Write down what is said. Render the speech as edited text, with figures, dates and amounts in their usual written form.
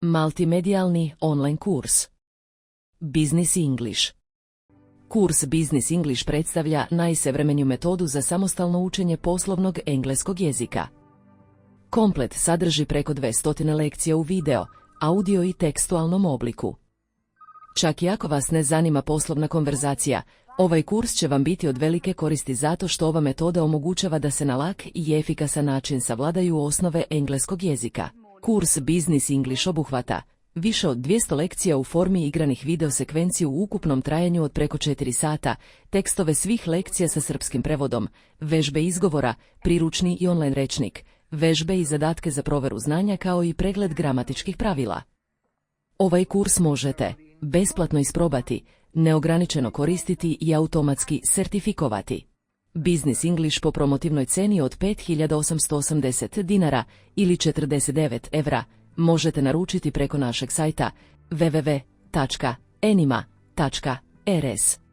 Multimedijalni online kurs. Business English. Kurs Business English predstavlja najsavremeniju metodu za samostalno učenje poslovnog engleskog jezika. Komplet sadrži preko 200 lekcija u video, audio i tekstualnom obliku. Čak i ako vas ne zanima poslovna konverzacija, ovaj kurs će vam biti od velike koristi zato što ova metoda omogućava da se na lak i efikasan način savladaju osnove engleskog jezika. Kurs Business English obuhvata više od 200 lekcija u formi igranih video sekvenciji u ukupnom trajanju od preko 4 sata, tekstove svih lekcija sa srpskim prevodom, vežbe izgovora, priručni i online rečnik, vežbe i zadatke za proveru znanja kao i pregled gramatičkih pravila. Ovaj kurs možete besplatno isprobati, neograničeno koristiti i automatski sertifikovati. Business English po promotivnoj ceni od 5.880 dinara ili 49 evra možete naručiti preko našeg sajta www.enima.rs.